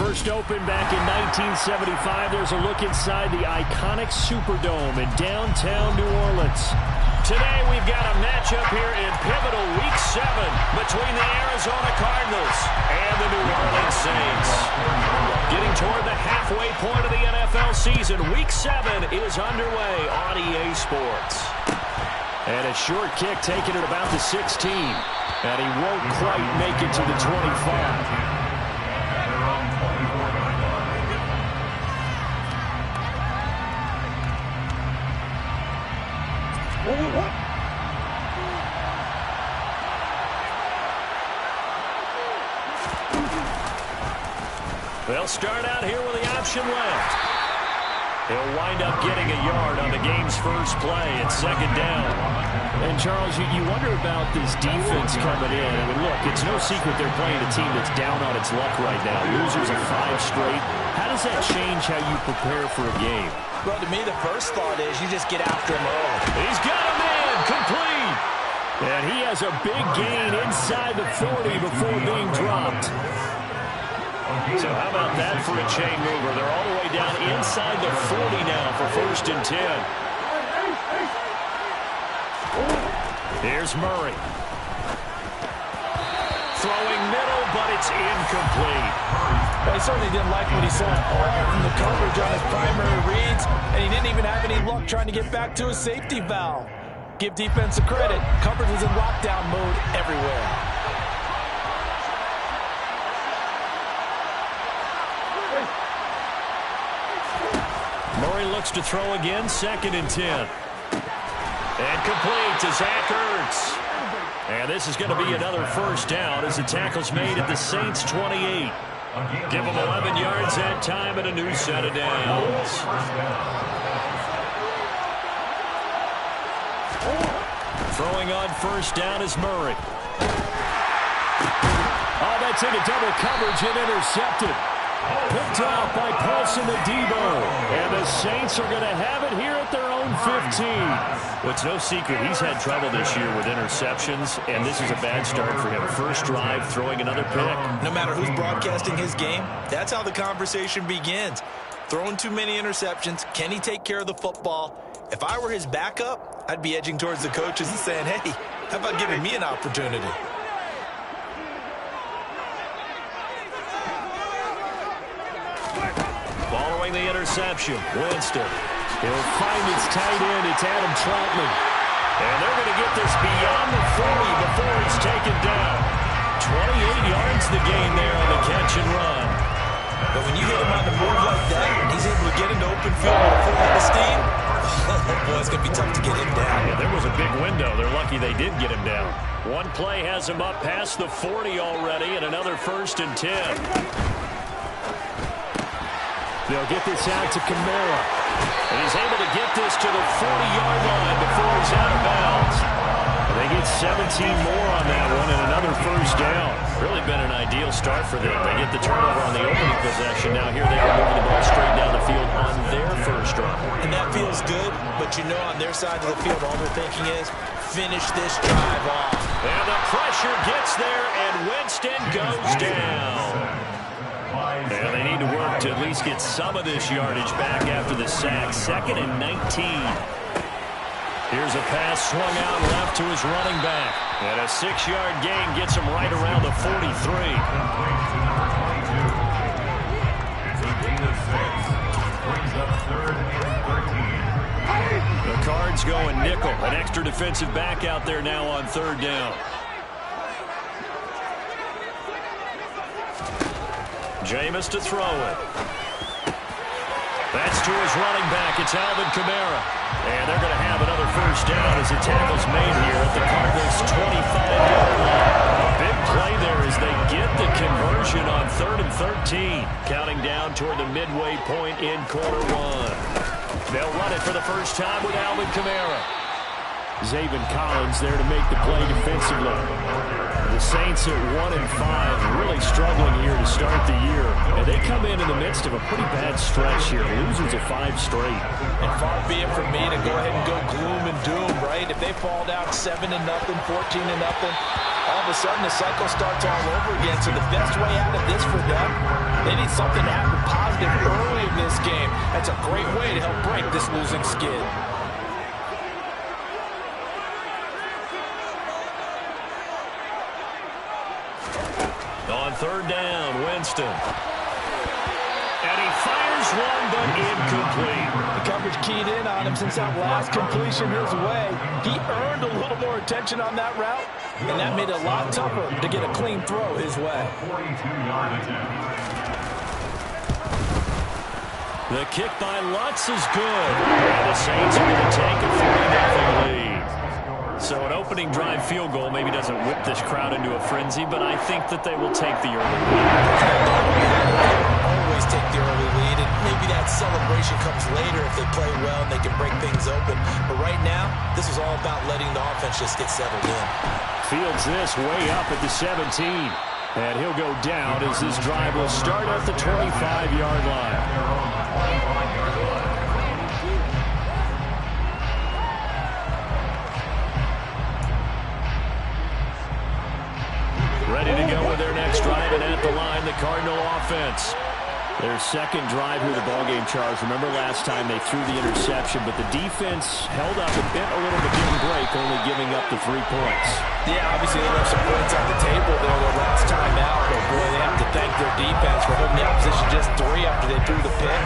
First opened back in 1975, there's a look inside the iconic Superdome in downtown New Orleans. Today we've got a matchup here in pivotal Week 7 between the Arizona Cardinals and the New Orleans Saints. Getting toward the halfway point of the NFL season, Week 7 is underway on EA Sports. And a short kick taken at about the 16. And he won't quite make it to the 25. They'll start out here with the option left. He'll wind up getting a yard on the game's first play at second down. And, Charles, you wonder about this defense coming in. I mean, look, it's no secret they're playing a team that's down on its luck right now. Losers of 5 straight. How does that change how you prepare for a game? Well, to me, the first thought is you just get after him early. He's got a man complete. And he has a big gain inside the 40 before being dropped. So how about that for a chain mover? They're all the way down inside the 40 now for 1st and 10. Here's Murray. Throwing middle, but it's incomplete. He certainly didn't like what he saw from the coverage on his primary reads, and he didn't even have any luck trying to get back to his safety valve. Give defense a credit. Coverage was in lockdown mode everywhere. Murray looks to throw again, 2nd and 10. And complete to Zach Ertz. And this is going to be another first down as the tackle's made at the Saints' 28. Give them 11 yards that time and a new set of downs. Throwing on first down is Murray. Oh, that's into double coverage and intercepted. Picked off by Paulson Adebo. And the Saints are going to have it here at their own 15. Well, it's no secret he's had trouble this year with interceptions, and this is a bad start for him. First drive, throwing another pick. No matter who's broadcasting his game, that's how the conversation begins. Throwing too many interceptions, can he take care of the football? If I were his backup, I'd be edging towards the coaches and saying, hey, how about giving me an opportunity? Following the interception, Winston. He'll find its tight end. It's Adam Troutman. And they're going to get this beyond the 40 before he's taken down. 28 yards the gain there on the catch and run. But when you hit him on the move like that, and he's able to get into open field with a full head of steam, boy, it's going to be tough to get him down. Yeah, there was a big window. They're lucky they did get him down. One play has him up past the 40 already, and another 1st and 10. They'll get this out to Kamara. And he's able to get this to the 40-yard line before he's out of bounds. They get 17 more on that one and another first down. Really been an ideal start for them. They get the turnover on the opening possession. Now here they are moving the ball straight down the field on their first drive. And that feels good, but you know on their side of the field all they're thinking is finish this drive off. And the pressure gets there, and Winston goes down. And they need to work to at least get some of this yardage back after the sack. 2nd and 19. Here's a pass swung out left to his running back. And a 6-yard gain gets him right around the 43. The Cards going nickel. An extra defensive back out there now on 3rd down. Jameis to throw it. That's to his running back. It's Alvin Kamara. And they're going to have another first down as the tackle's made here at the Cardinals' 25-yard line. Big play there as they get the conversion on 3rd and 13. Counting down toward the midway point in quarter 1. They'll run it for the first time with Alvin Kamara. Zaven Collins there to make the play defensively. The Saints at 1-5, really struggling here to start the year. And they come in the midst of a pretty bad stretch here. Losers of 5 straight. And far be it from me to go ahead and go gloom and doom, right? If they fall down 7-0, 14-0, All of a sudden, the cycle starts all over again, so the best way out of this for them, they need something to happen positive early in this game. That's a great way to help break this losing skid. On third down, Winston. And he fires one, but incomplete. The coverage keyed in on him since that last completion his way. He earned a little more attention on that route, and that made it a lot tougher to get a clean throw his way. The kick by Lutz is good. And the Saints are going to take a 3-0 lead. So an opening drive field goal maybe doesn't whip this crowd into a frenzy, but I think that they will take the early lead. Always take the early lead, and maybe that celebration comes later if they play well and they can break things open. But right now, this is all about letting the offense just get settled in. Fields this way up at the 17. And he'll go down as this drive will start at the 25-yard line. Ready to go with their next drive, and at the line, the Cardinal offense. Their second drive here of the ballgame, Charles. Remember last time they threw the interception, but the defense held up and bent a little but didn't break, only giving up the 3 points. Yeah, obviously they left some points on the table there the last time out, but boy, they have to thank their defense for holding the opposition just 3 after they threw the pick.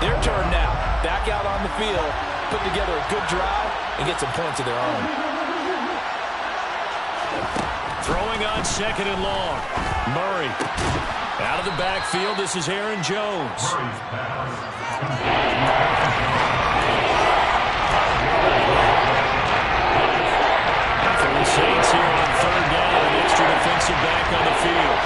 Their turn now. Back out on the field, put together a good drive, and get some points of their own. Throwing on second and long. Murray. Out of the backfield, this is Aaron Jones. For the Saints here on third down, an extra defensive back on the field.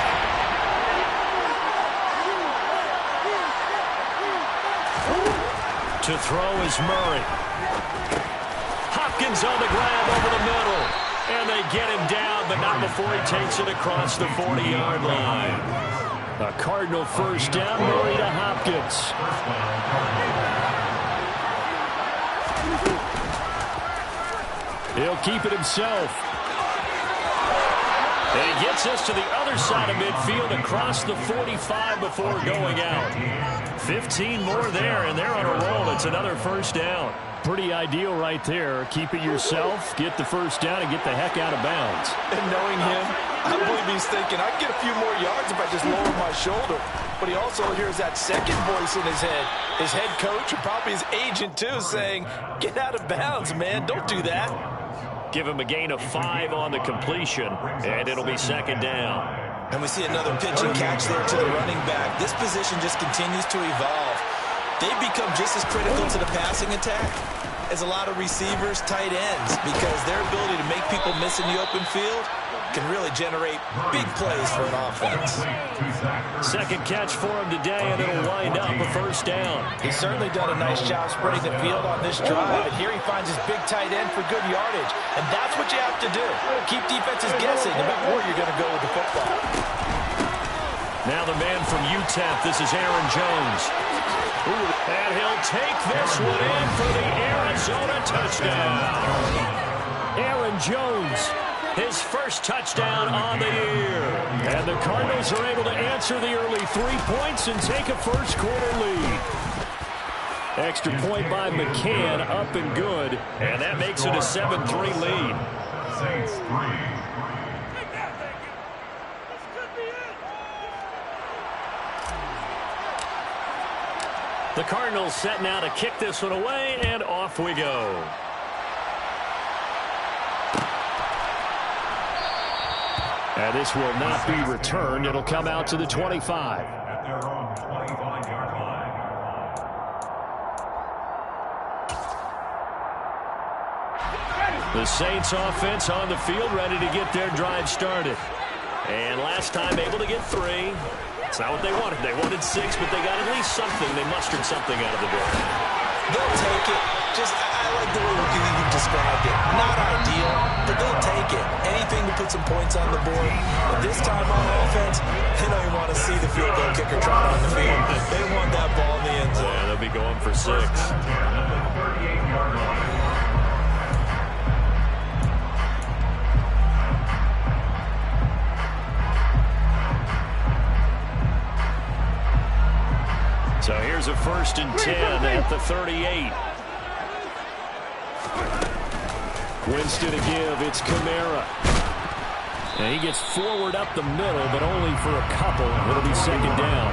To throw is Murray. Hopkins on the grab over the middle. And they get him down, but not before he takes it across the 40-yard line. A Cardinal first down, Murray to Hopkins. He'll keep it himself. And he gets us to the other side of midfield across the 45 before going out. 15 more there, and they're on a roll. It's another first down. Pretty ideal right there. Keep it yourself, get the first down, and get the heck out of bounds. And knowing him, I believe he's thinking, I can get a few more yards if I just lower my shoulder. But he also hears that second voice in his head. His head coach, and probably his agent too, saying, get out of bounds, man. Don't do that. Give him a gain of 5 on the completion, and it'll be second down. And we see another pitch and catch there to the running back. This position just continues to evolve. They've become just as critical to the passing attack as a lot of receivers, tight ends, because their ability to make people miss in the open field can really generate big plays for an offense. Second catch for him today, and it'll wind up a first down. He's certainly done a nice job spreading the field on this drive, and here he finds his big tight end for good yardage, and that's what you have to do. Keep defenses guessing about where you're going to go with the football. Now the man from UTEP, this is Aaron Jones. And he'll take this one in for the Arizona touchdown. Aaron Jones, his first touchdown on the year. And the Cardinals are able to answer the early 3 points and take a first quarter lead. Extra point by McCann, up and good. And that makes it a 7-3 lead. Saints 3. The Cardinals set now to kick this one away, and off we go. And this will not be returned. It'll come out to the 25. At their own 25-yard line. The Saints offense on the field, ready to get their drive started. And last time able to get 3. It's not what they wanted. They wanted 6, but they got at least something. They mustered something out of the door. They'll take it. Just, I like the way you described it. Not ideal, but they'll take it. Anything to put some points on the board. But this time on offense, they don't even want to see the field goal kicker trot on the field. They want that ball in the end zone. Yeah, they'll be going for 6. So here's a 1st and 10 at the 38. Winston to give. It's Kamara. And he gets forward up the middle, but only for a couple. It'll be 2nd down.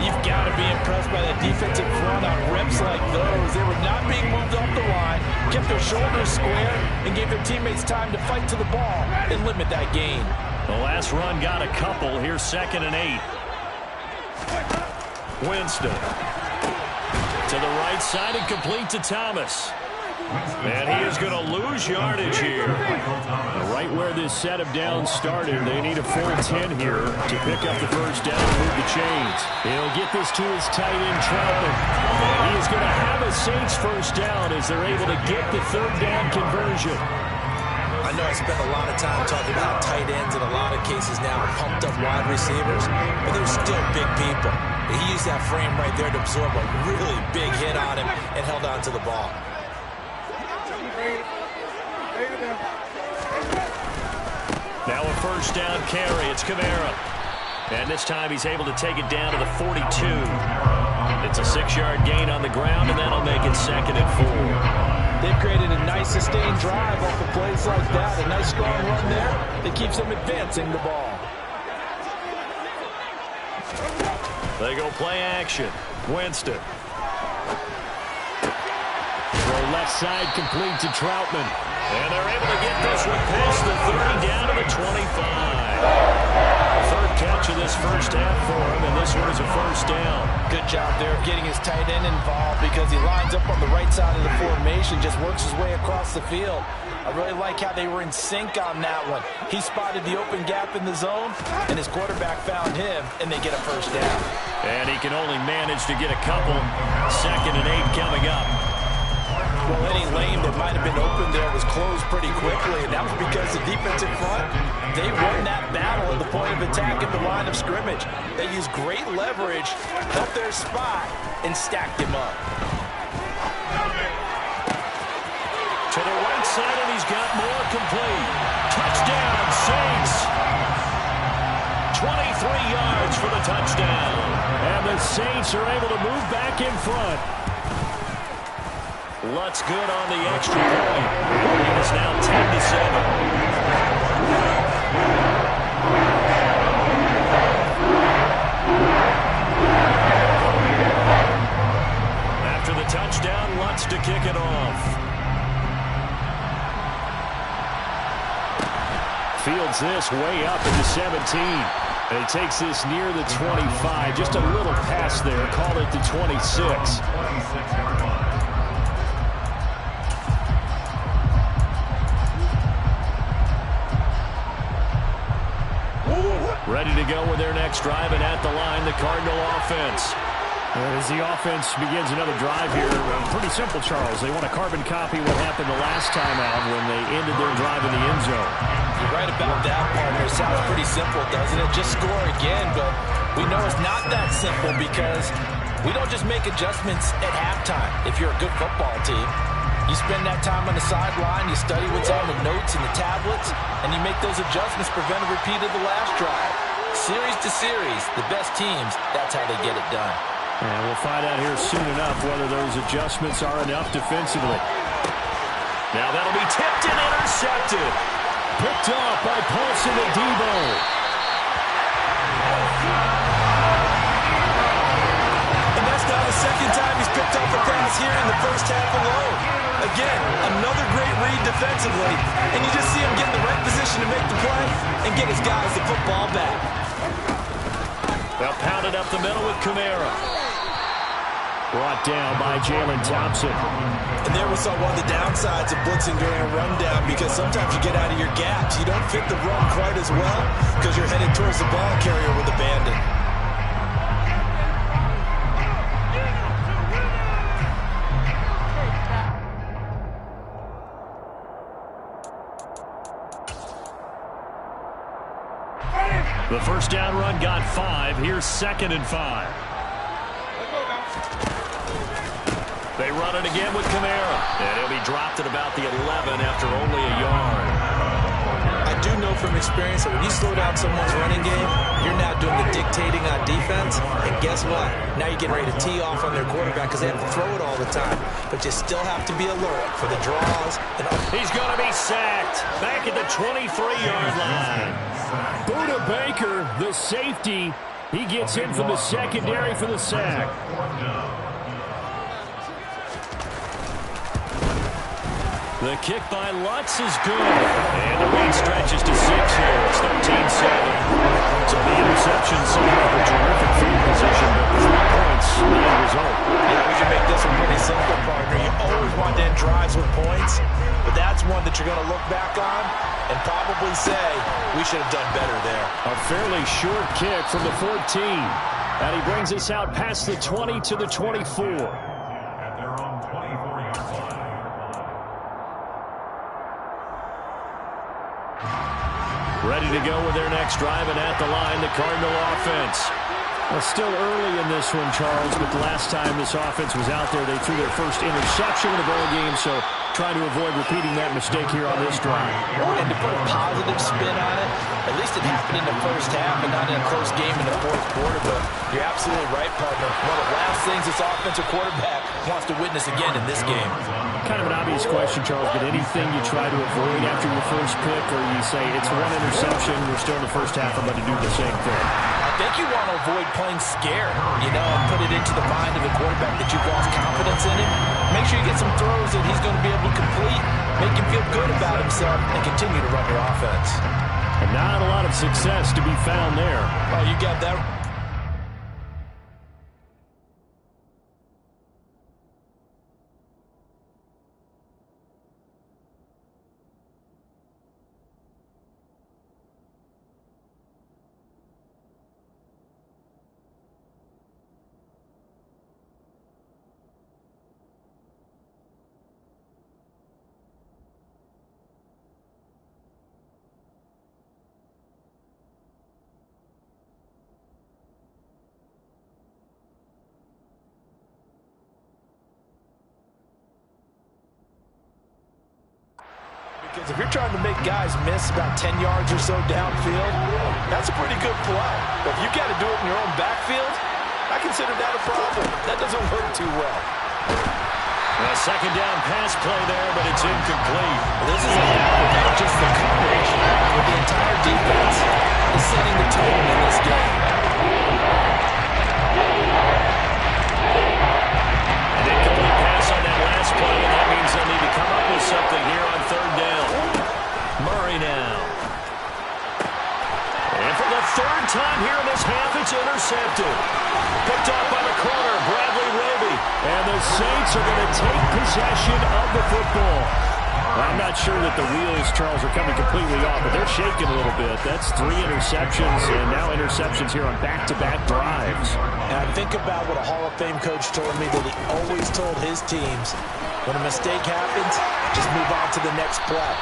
You've got to be impressed by that defensive front on reps like those. They were not being moved off the line, kept their shoulders square, and gave their teammates time to fight to the ball and limit that gain. The last run got a couple. Here's 2nd and 8. Winston to the right side and complete to Thomas. And he is going to lose yardage here. Right where this set of downs started, they need a full 10 here to pick up the 1st down and move the chains. He'll get this to his tight end, Troutman. And he is going to have a Saints 1st down as they're able to get the 3rd down conversion. I know I spent a lot of time talking about tight ends in a lot of cases now, pumped up wide receivers, but they're still big people. He used that frame right there to absorb a really big hit on him and held on to the ball. Now a 1st down carry. It's Kamara. And this time he's able to take it down to the 42. It's a 6-yard gain on the ground, and that'll make it 2nd and 4. They've created a nice sustained drive off of plays like that. A nice strong run there that keeps them advancing the ball. They go play action. Winston. Throw left side complete to Troutman. And they're able to get this one past the 30 down to the 25. 3rd catch of this 1st half for him, and this one is a 1st down. Good job there of getting his tight end involved because he lines up on the right side of the formation, just works his way across the field. I really like how they were in sync on that one. He spotted the open gap in the zone, and his quarterback found him, and they get a 1st down. And he can only manage to get a couple. 2nd and 8 coming up. Well, any lane that might have been open there was closed pretty quickly, and that was because the defensive front, they won that battle at the point of attack at the line of scrimmage. They used great leverage, helped their spot, and stacked him up. To the right side, and he's got more complete. Touchdown, Saints. 23 yards for the touchdown. And the Saints are able to move back in front. Lutz good on the extra point. It is now 10-7. After the touchdown, Lutz to kick it off. Fields this way up at the 17. And he takes this near the 25. Just a little pass there. Call it the 26. Ready to go with their next drive, and at the line, the Cardinal offense. As the offense begins another drive here, pretty simple, Charles. They want to carbon copy what happened the last time out when they ended their drive in the end zone. You're right about that, partner. It sounds pretty simple, doesn't it? Just score again, but we know it's not that simple because we don't just make adjustments at halftime if you're a good football team. You spend that time on the sideline, you study what's on the notes and the tablets, and you make those adjustments, prevent a repeat of the last drive. Series to series, the best teams, that's how they get it done. And we'll find out here soon enough whether those adjustments are enough defensively. Now that'll be tipped and intercepted. Picked off by Paulson and Debo. And that's now the 2nd time he's picked off a pass here in the 1st half alone. Again, another great read defensively, and you just see him get in the right position to make the play and get his guys the football back. They'll pound it up the middle with Kamara. Brought down by Jalen Thompson. And there we saw one of the downsides of blitzing during a rundown because sometimes you get out of your gaps. You don't fit the run quite as well because you're headed towards the ball carrier with abandon. The 1st down run got 5. Here's 2nd and 5. They run it again with Kamara. And he'll be dropped at about the 11 after only a yard. I do know from experience that when you slow down someone's running game, you're now doing the Dick dictating on defense, and guess what? Now you're getting ready to tee off on their quarterback because they have to throw it all the time. But you still have to be alert for the draws. He's going to be sacked back at the 23-yard line. Buda Baker, the safety, he gets in from the secondary for the sack. The kick by Lutz is good. And the lead stretches to 6 here. It's 13-7. So the interception set up a terrific field position, but 3 points, not a result. Yeah, we can make this one pretty simple, partner. You always want to end drives with points, but that's one that you're going to look back on and probably say, we should have done better there. A fairly short kick from the 14. And he brings us out past the 20 to the 24. Ready to go with their next drive, and at the line, the Cardinal offense. Well, still early in this one, Charles, but the last time this offense was out there, they threw their first interception in the ball game, so trying to avoid repeating that mistake here on this drive. And to put a positive spin on it, at least it happened in the first half and not in a close game in the fourth quarter, but you're absolutely right, partner. One of the last things this offensive quarterback wants to witness again in this game. Kind of an obvious question, Charles, but anything you try to avoid after your first pick, or you say it's one interception, we're still in the first half, I'm going to do the same thing? I think you want to avoid playing scared, and put it into the mind of the quarterback that you've lost confidence in him. Make sure you get some throws that he's going to be able to complete, make him feel good about himself, and continue to run your offense. And not a lot of success to be found there. Oh, you got that. Because if you're trying to make guys miss about 10 yards or so downfield, that's a pretty good play. But if you got to do it in your own backfield, I consider that a problem. That doesn't work too well. A second down pass play there, but it's incomplete. This is a half without just the coverage, but the entire defense is setting the tone in this game. An incomplete pass on that last play, and that means they'll need to come up with something here on third down. Murray now. And for the third time here in this half, it's intercepted. Picked off by the corner, Bradley Roby. And the Saints are going to take possession of the football. I'm not sure that the wheels, Charles, are coming completely off, but they're shaking a little bit. That's 3 interceptions, and now interceptions here on back-to-back drives. And I think about what a Hall of Fame coach told me that he always told his teams, when a mistake happens, just move on to the next play.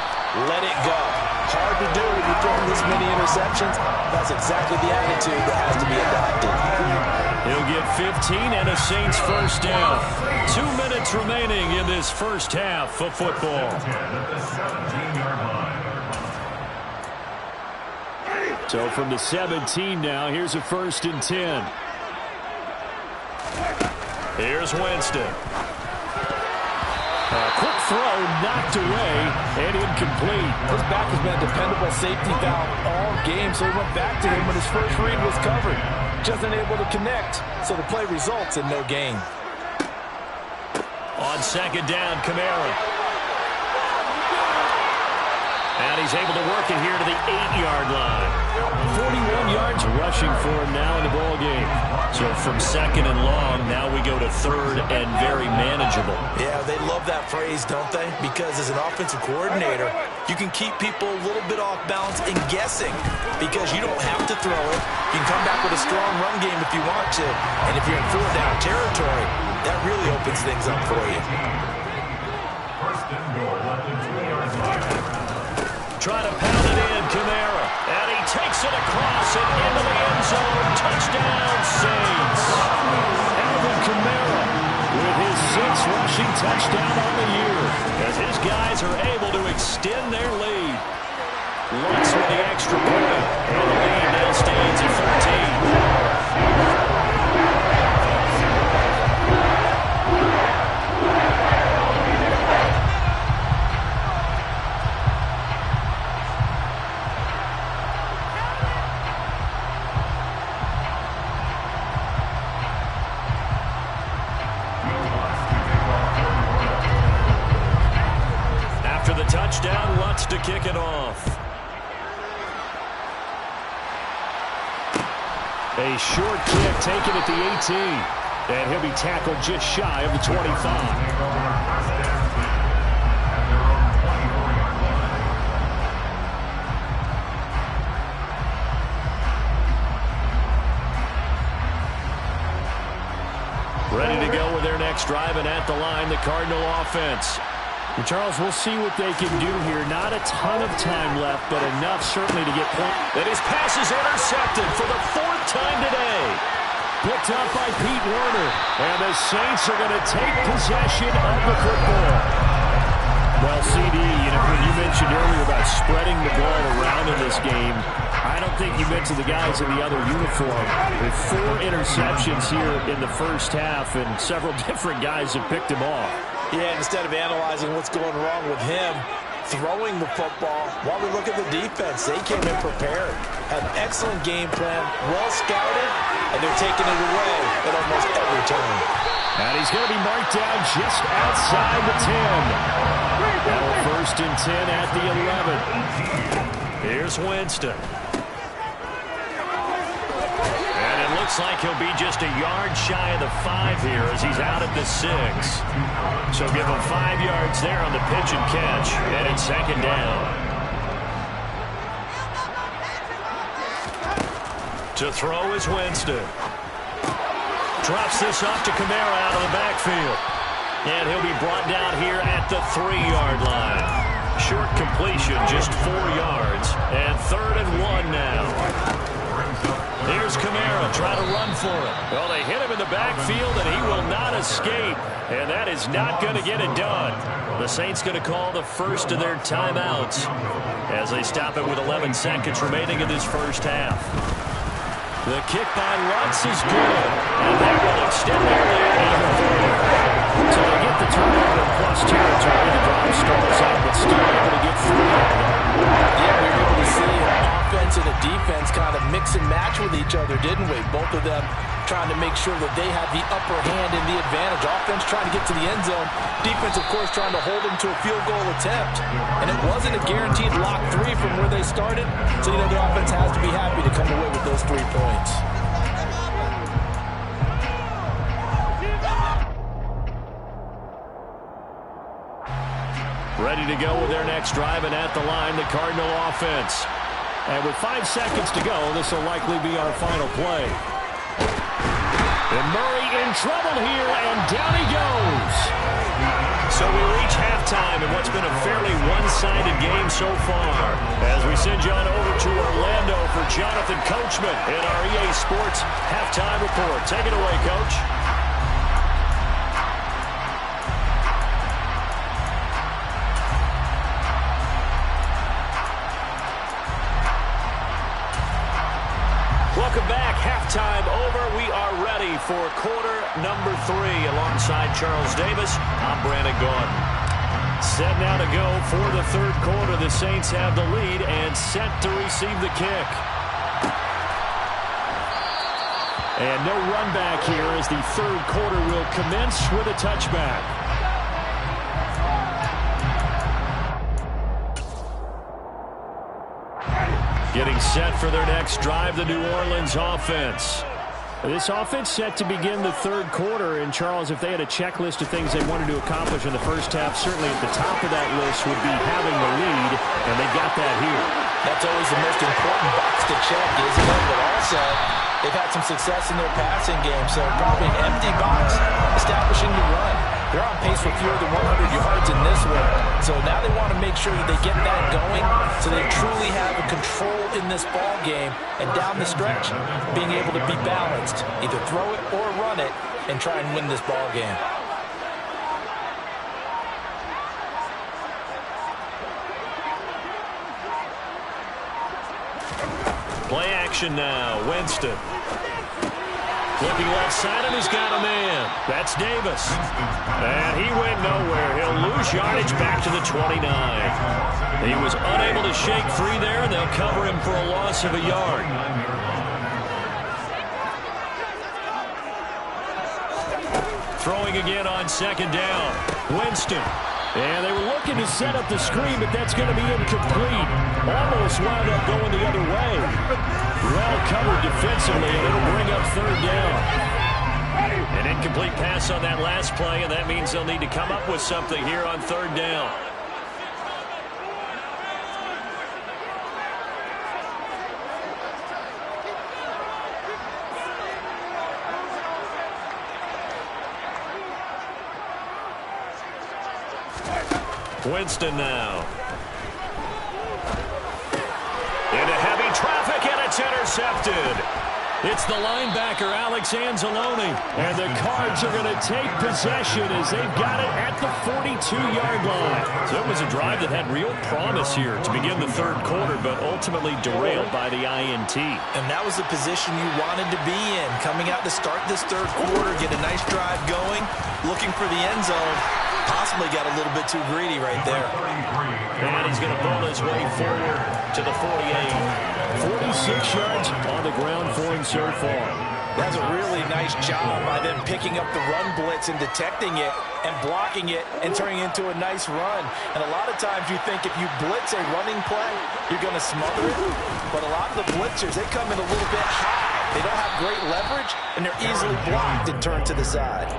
Let it go. Hard to do when you're throwing this many interceptions. That's exactly the attitude that has to be adopted. He'll get 15 and a Saints first down. 2 minutes remaining in this first half of football. So from the 17 now, here's a 1st and 10. Here's Winston. A quick throw knocked away and incomplete. His back has been a dependable safety valve all game, so he went back to him when his first read was covered. Just unable to connect, so the play results in no gain. On second down, Kamara. And he's able to work it here to the 8-yard line. 41 yards rushing for him now in the ball game. So from second and long, now we go to third and very manageable. Yeah, they love that phrase, don't they? Because as an offensive coordinator, you can keep people a little bit off balance and guessing because you don't have to throw it. You can come back with a strong run game if you want to. And if you're in 4-down territory, that really opens things up for you. Try to pound it in, Kamara. And he takes it across and into the end zone. Touchdown, Saints. Alvin Kamara with his 6th rushing touchdown on the year. As his guys are able to extend their lead. Lutz with the extra point. And the lead now stands at 13. Wentz to kick it off. A short kick taken at the 18. And he'll be tackled just shy of the 25. Ready to go with their next drive, and at the line, the Cardinal offense. And Charles, we'll see what they can do here. Not a ton of time left, but enough certainly to get points. And his pass is intercepted for the 4th time today. Picked up by Pete Werner. And the Saints are going to take possession of the football. Well, CD, when you mentioned earlier about spreading the ball around in this game, I don't think you mentioned the guys in the other uniform. With 4 interceptions here in the first half, and several different guys have picked him off. Yeah, instead of analyzing what's going wrong with him, throwing the football, while we look at the defense, they came in prepared. Had an excellent game plan, well scouted, and they're taking it away at almost every turn. And he's going to be marked down just outside the 10. Now 1st and 10 at the 11. Here's Winston. And it looks like he'll be just a yard shy of the 5 here as he's out at the 6. So give him 5 yards there on the pitch and catch. And it's 2nd down. To throw is Winston. Drops this off to Kamara out of the backfield. And he'll be brought down here at the 3-yard line. Short completion, just 4 yards. And 3rd and 1 now. Here's Kamara, try to run for it. Well, they hit him in the backfield, and he will not escape. And that is not going to get it done. The Saints going to call the first of their timeouts as they stop it with 11 seconds remaining in this first half. The kick by Lutz is good. And that will extend their lead even further. So they get the turnover in plus territory. The drive starts out, but still able to get through. Yeah, we were able to see an offense and a defense kind of mix and match with each other, didn't we? Both of them trying to make sure that they have the upper hand and the advantage. Offense trying to get to the end zone. Defense, of course, trying to hold them to a field goal attempt. And it wasn't a guaranteed lock 3 from where they started. So, the offense has to be happy to come away with those 3 points. Ready to go with their next drive, and at the line, the Cardinal offense. And with 5 seconds to go, this will likely be our final play. And Murray in trouble here, and down he goes. So we reach halftime in what's been a fairly one-sided game so far. As we send you on over to Orlando for Jonathan Coachman in our EA Sports Halftime Report. Take it away, Coach. Welcome back. Halftime over. We are ready for quarter number 3 alongside Charles Davis. I'm Brandon Gordon. Set now to go for the 3rd quarter. The Saints have the lead and set to receive the kick. And no run back here as the 3rd quarter will commence with a touchback. Getting set for their next drive, the New Orleans offense. This offense set to begin the 3rd quarter. And, Charles, if they had a checklist of things they wanted to accomplish in the first half, certainly at the top of that list would be having the lead, and they got that here. That's always the most important box to check, isn't it? But also, they've had some success in their passing game, so probably an empty box establishing the run. They're on pace for fewer than 100 yards in this one. So now they want to make sure that they get that going so they truly have a control in this ball game. And down the stretch, being able to be balanced. Either throw it or run it and try and win this ball game. Play action now. Winston. Looking left side, and he's got a man. That's Davis. And he went nowhere. He'll lose yardage back to the 29. He was unable to shake free there, and they'll cover him for a loss of a yard. Throwing again on 2nd down. Winston And they were looking to set up the screen, but that's going to be incomplete. Almost wound up going the other way. Well covered defensively, and it'll bring up third down. An incomplete pass on that last play, and that means they'll need to come up with something here on third down. Winston now. Into heavy traffic, and it's intercepted. It's the linebacker, Alex Anzalone. And the Cards are going to take possession as they've got it at the 42-yard line. So it was a drive that had real promise here to begin the third quarter, but ultimately derailed by the INT. And that was the position you wanted to be in. Coming out to start this third quarter, get a nice drive going, looking for the end zone. Possibly got a little bit too greedy right there. And he's going to pull his way forward to the 48. 46 yards on the ground for him so far. That's a really nice job by them picking up the run blitz and detecting it and blocking it and turning it into a nice run. And a lot of times you think if you blitz a running play, you're going to smother it. But a lot of the blitzers, they come in a little bit high. They don't have great leverage, and they're easily blocked and turned to the side.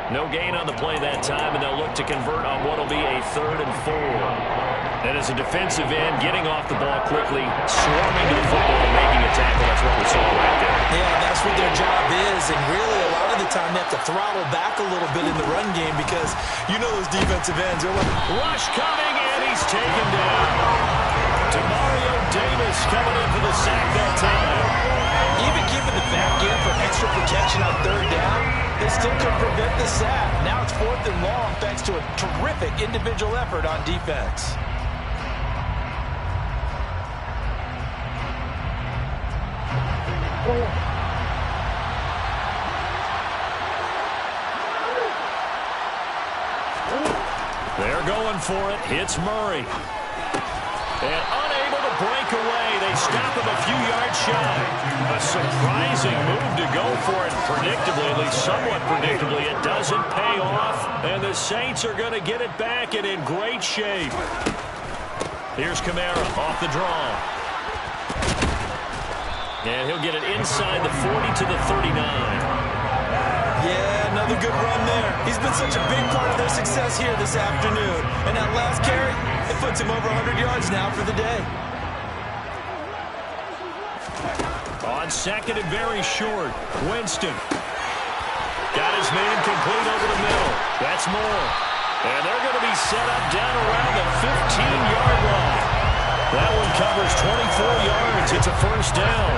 No gain on the play that time, and they'll look to convert on what will be a 3rd and 4. And as a defensive end, getting off the ball quickly, swarming to the football and making a tackle, that's what we saw right there. Yeah, that's what their job is, and really a lot of the time they have to throttle back a little bit in the run game because you know those defensive ends are like, rush coming, and he's taken down. Demario Davis coming in for the sack that time. Even giving the back end for extra protection on third down, they still could prevent the sack. Now it's 4th and long thanks to a terrific individual effort on defense. They're going for it. It's Murray. And unable to break away. They stop him a few yards shy. A surprising move to go for it. Predictably, at least somewhat predictably, it doesn't pay off. And the Saints are going to get it back and in great shape. Here's Kamara off the draw. And he'll get it inside the 40 to the 39. Yeah, another good run there. He's been such a big part of their success here this afternoon. And that last carry, it puts him over 100 yards now for the day. On second and very short, Winston. Got his man complete over the middle. That's Moore. And they're going to be set up down around the 15-yard line. That one covers 24 yards. It's a first down.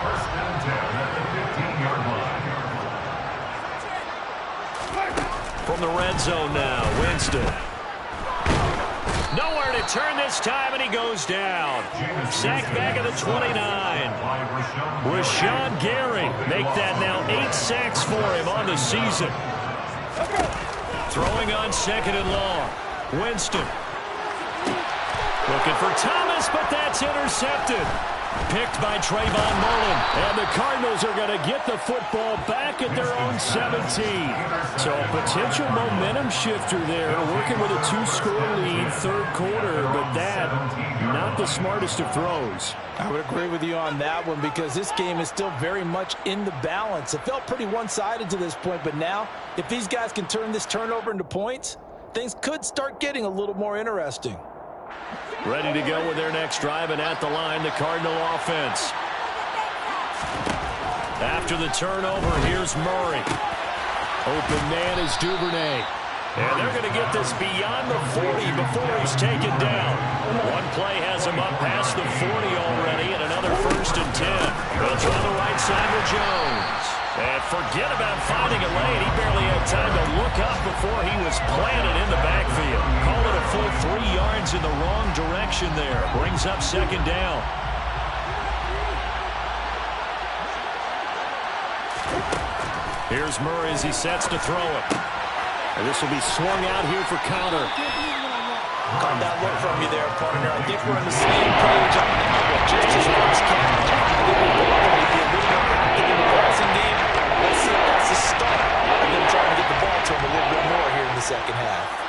First down 10 at the 15-yard line. From the red zone now, Winston. Nowhere to turn this time, and he goes down. Sacked back at the 29. Rashawn Gary make that now 8 sacks for him on the season. Throwing on second and long. Winston. Looking for Thomas, but that's intercepted. Picked by Trayvon Mullen. And the Cardinals are going to get the football back at their own 17. So a potential momentum shifter there, working with a 2-score lead, third quarter, but that, not the smartest of throws. I would agree with you on that one because this game is still very much in the balance. It felt pretty one-sided to this point, but now, if these guys can turn this turnover into points, things could start getting a little more interesting. Ready to go with their next drive, and at the line, the Cardinal offense. After the turnover, here's Murray. Open man is Duvernay. And they're going to get this beyond the 40 before he's taken down. One play has him up past the 40 already, and another 1st and 10. They'll try the right side with Jones. And forget about finding a lane. He barely had time to look up before he was planted in the backfield. Call it a full 3 yards in the wrong direction there. Brings up second down. Here's Murray as he sets to throw it. And this will be swung out here for counter. Caught that look from you there, partner. I think we're on the same page on that one. Just as first catch. I think we're both going to be a little more active in the passing game. Let's see if that's the start of them trying to get the ball to him a little bit more here in the second half.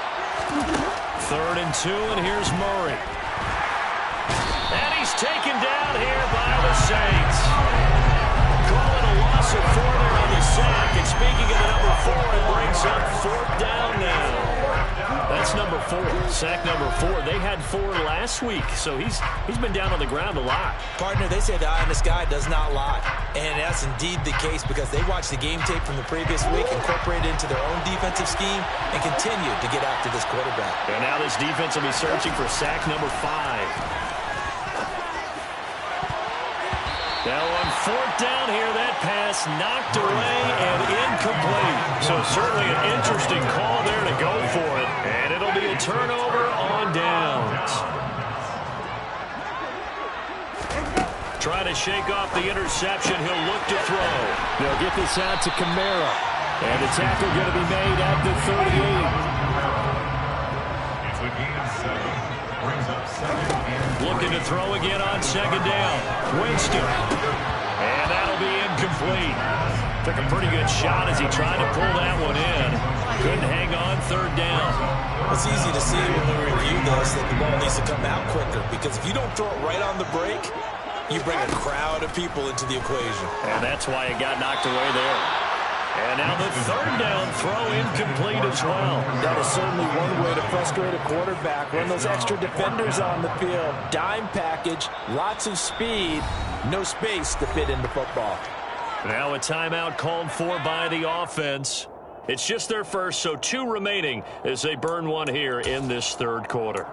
4. Sack number 4. They had 4 last week, so he's been down on the ground a lot. Partner, they say the eye in the sky does not lie. And that's indeed the case because they watched the game tape from the previous week, incorporated it into their own defensive scheme, and continue to get after this quarterback. And now this defense will be searching for sack number 5. Now on 4th down here, that pass knocked away and incomplete. So certainly an interesting call there to go for it. And it'll be a turnover on downs. Trying to shake off the interception. He'll look to throw. They'll get this out to Kamara. And the tackle going to be made at the 38. It's a gain of 7. Brings up 2nd and 3. Looking to throw again on 2nd down. Winston. And that'll be incomplete. Took a pretty good shot as he tried to pull that one in. Couldn't hang on 3rd down. It's easy to see when we review this that the ball needs to come out quicker because if you don't throw it right on the break, you bring a crowd of people into the equation. And that's why it got knocked away there. And now the 3rd down throw incomplete as well. That is certainly one way to frustrate a quarterback. Run those extra defenders on the field. Dime package, lots of speed, no space to fit in the football. Now a timeout called for by the offense. It's just their first, so 2 remaining as they burn one here in this 3rd quarter.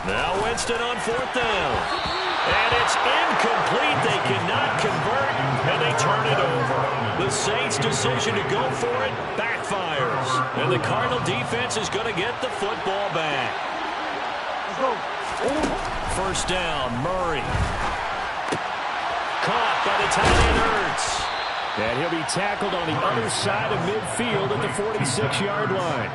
Now Winston on 4th down. And it's incomplete. They cannot convert, and they turn it over. The Saints' decision to go for it backfires. And the Cardinal defense is going to get the football back. 1st down, Murray. Caught by the tight end Hurts. And he'll be tackled on the other side of midfield at the 46-yard line.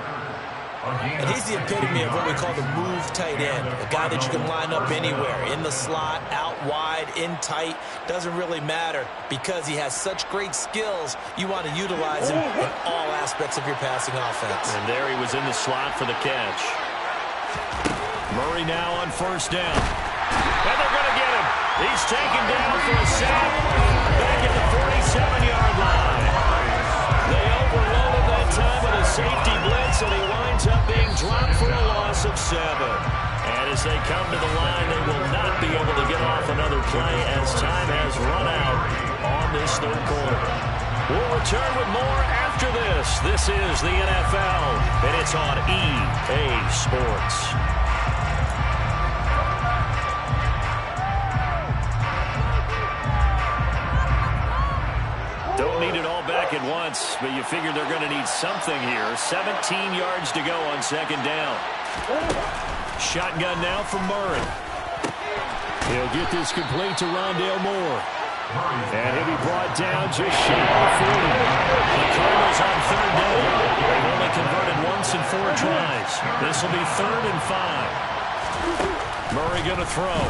And he's the epitome of what we call the move tight end, a guy that you can line up anywhere, in the slot, out wide, in tight, doesn't really matter because he has such great skills. You want to utilize him in all aspects of your passing offense. And there he was in the slot for the catch. Murray now on 1st down. And they're going to get him. He's taken down for a sack back at the 47-yard line. They overloaded that time with a safety blitz, and he winds up being dropped for a loss of 7. And as they come to the line, they will not be able to get off another play as time has run out on this 3rd quarter. We'll return with more after this. This is the NFL, and it's on EA Sports. Don't need it all back at once, but you figure they're going to need something here. 17 yards to go on 2nd down. Shotgun now for Murray. He'll get this complete to Rondale Moore. And he'll be brought down just shy of 40. The Cardinals on 3rd down. They've only converted once in 4 tries. This will be 3rd and 5. Murray going to throw.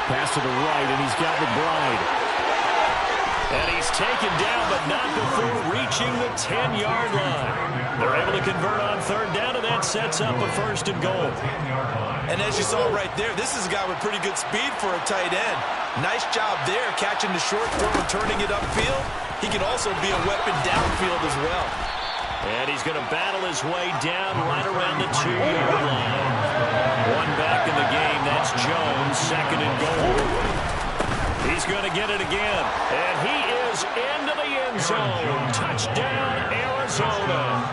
Pass to the right, and he's got McBride. And he's taken down, but not before reaching the 10-yard line. They're able to convert on 3rd down, and that sets up a 1st and goal. And as you saw right there, this is a guy with pretty good speed for a tight end. Nice job there, catching the short throw and turning it upfield. He can also be a weapon downfield as well. And he's going to battle his way down right around the 2-yard line. One back in the game, that's Jones, 2nd and goal. He's going to get it again, and he is into the end zone. Touchdown, Arizona.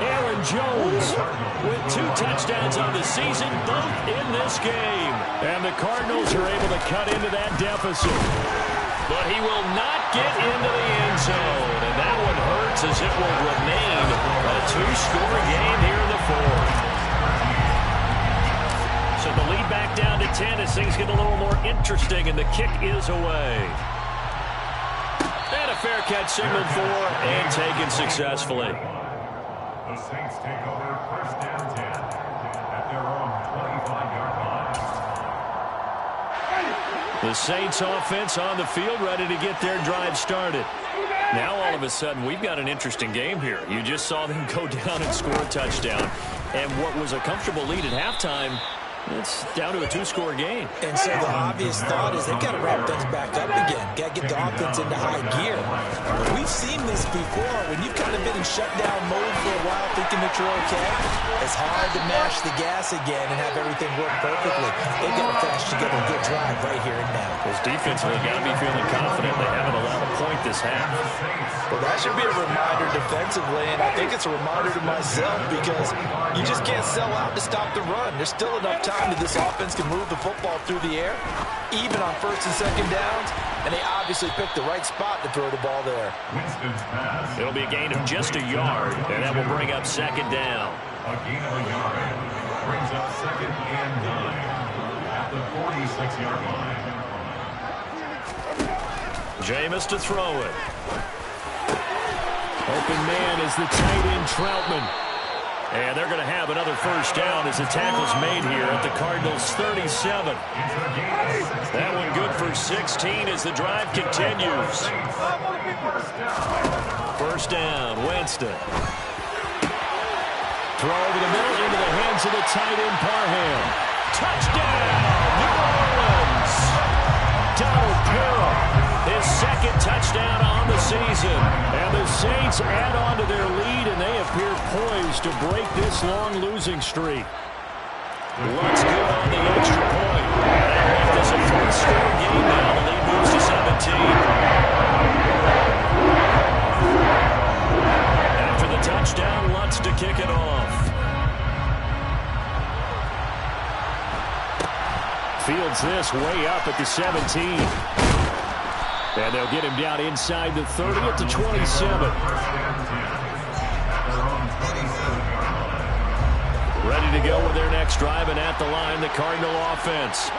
Aaron Jones with 2 touchdowns on the season, both in this game. And the Cardinals are able to cut into that deficit. But he will not get into the end zone, and that one hurts as it will remain a 2-score game here in the 4th. So the lead back down to 10 as things get a little more interesting, and the kick is away. And a fair catch signaled for and taken successfully. The Saints take over 1st and 10 at their own 25-yard line. The Saints offense on the field, ready to get their drive started. Now all of a sudden we've got an interesting game here. You just saw them go down and score a touchdown. And what was a comfortable lead at halftime It's down to a two-score game. And so the obvious thought is they've got to ramp things back up again. Got to get the offense into high gear. But we've seen this before. When you've kind of been in shutdown mode for a while thinking that you're okay, it's hard to mash the gas again and have everything work perfectly. They've got to flash together a good drive right here and now. Those defensively got to be feeling confident they haven't allowed a point this half. Well, that should be a reminder defensively, and I think it's a reminder to myself because you just can't sell out to stop the run. There's still enough time that this offense can move the football through the air, even on first and second downs, and they obviously picked the right spot to throw the ball there. It'll be a gain of just a yard, and that will bring up second down. A gain of a yard brings up 2nd and 9 at the 46-yard line. Jameis to throw it. Open man is the tight end Troutman. And they're going to have another first down as the tackle's made here at the Cardinals' 37. That one good for 16 as the drive continues. First down, Winston. Throw over the middle into the hands of the tight end Parham. Touchdown, New Orleans! Donald Parham, his second touchdown on the season. And the Saints add on to their lead, and they appear poised to break this long losing streak. Lutz good on the extra point. That left us a 3-score game now. The lead moves to 17. After the touchdown, Lutz to kick it off. Fields this way up at the 17. And they'll get him down inside the 30 at the 27. Ready to go with their next drive, and at the line, the Cardinal offense.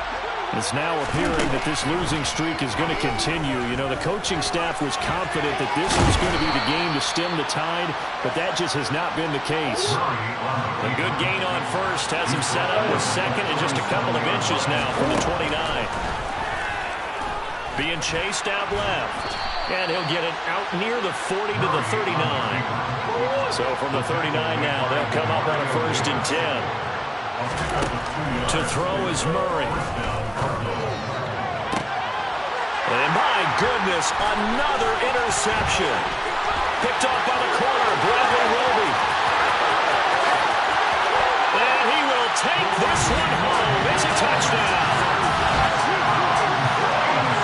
It's now appearing that this losing streak is going to continue. You know, the coaching staff was confident that this was going to be the game to stem the tide, but that just has not been the case. A good gain on first has him set up with second and just a couple of inches now from the 29. Being chased out left. And he'll get it out near the 40 to the 39. So from the 39 now, they'll come up on a first and 10. To throw is Murray. And my goodness, another interception. Picked off by the corner, Bradley Roby. And he will take this one home. It's a touchdown.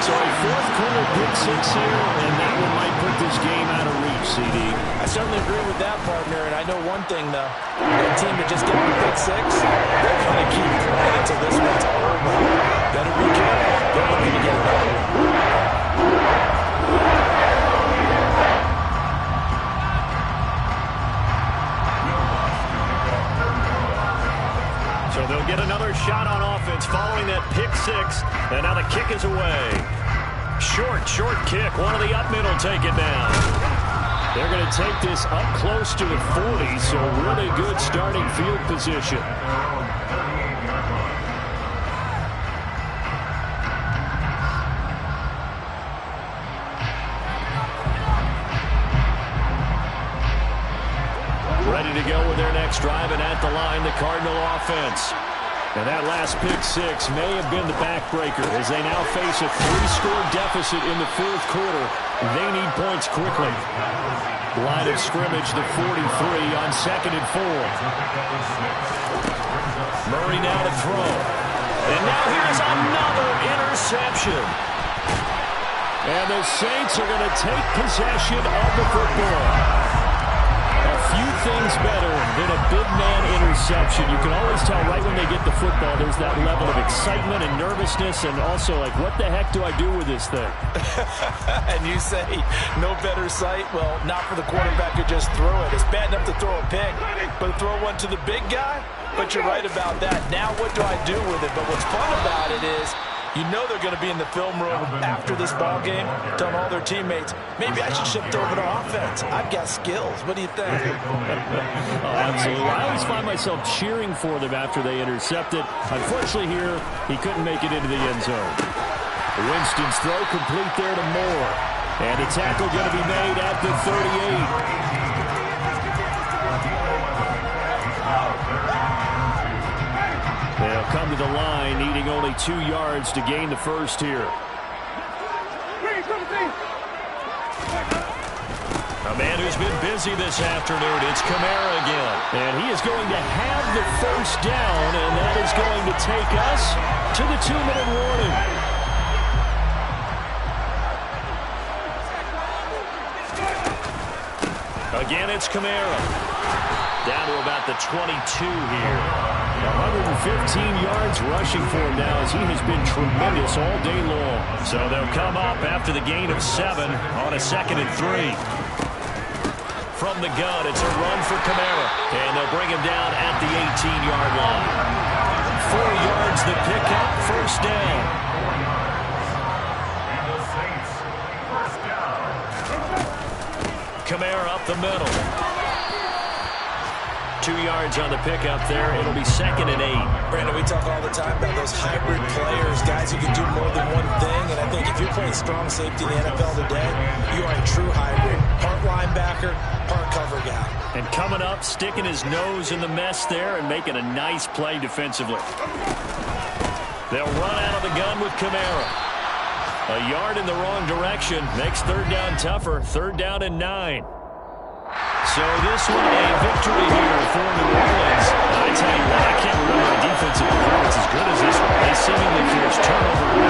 So a fourth-quarter pick six here, and that one might put this game out of reach, CD. I certainly agree with that, partner, and I know one thing, though. A team that just got the pick six, they're going to keep playing until this one's over. Better be careful. They're looking to get it out. So they'll get another shot on offense following that pick six, and now the kick is away. Short kick. One of the up middle take it down. They're going to take this up close to the 40, so really good starting field position. Ready to go with their next drive, and at the line, the Cardinal offense. And that last pick six may have been the backbreaker as they now face a 3-score deficit in the fourth quarter. They need points quickly. Line of scrimmage, the 43 on 2nd and 4. Murray now to throw. And now here's another interception. And the Saints are going to take possession of the football. A few things better than a big man interception. You can always tell right when they get the football, there's that level of excitement and nervousness, and also like, what the heck do I do with this thing? And you say, no better sight? Well, not for the quarterback who just threw it. It's bad enough to throw a pick, but throw one to the big guy? But you're right about that. Now what do I do with it? But what's fun about it is, you know they're going to be in the film room after this ball game, telling all their teammates, maybe I should shift over to offense. I've got skills. What do you think? Oh, absolutely. I always find myself cheering for them after they intercept it. Unfortunately here, he couldn't make it into the end zone. Winston's throw complete there to Moore. And a tackle going to be made at the 38. They'll come to the line, needing only 2 yards to gain the first here. A man who's been busy this afternoon, it's Kamara again. And he is going to have the first down, and that is going to take us to the 2-minute warning. Again, it's Kamara. Down to about the 22 here. 115 yards rushing for him now as he has been tremendous all day long. So they'll come up after the gain of 7 on a 2nd and 3. From the gun, it's a run for Kamara. And they'll bring him down at the 18-yard line. 4 yards the pickup, first down. And the Saints, first down. Kamara up the middle. 2 yards on the pickup there. It'll be 2nd and 8. Brandon, we talk all the time about those hybrid players, guys who can do more than one thing. And I think if you're playing strong safety in the NFL today, you are a true hybrid. Part linebacker, part cover guy. And coming up, sticking his nose in the mess there and making a nice play defensively. They'll run out of the gun with Kamara. A yard in the wrong direction makes 3rd down tougher. 3rd down and 9. So this one a victory here for New Orleans. I tell you what, I can't remember a defensive performance as good as this one. They seemingly forced turnover.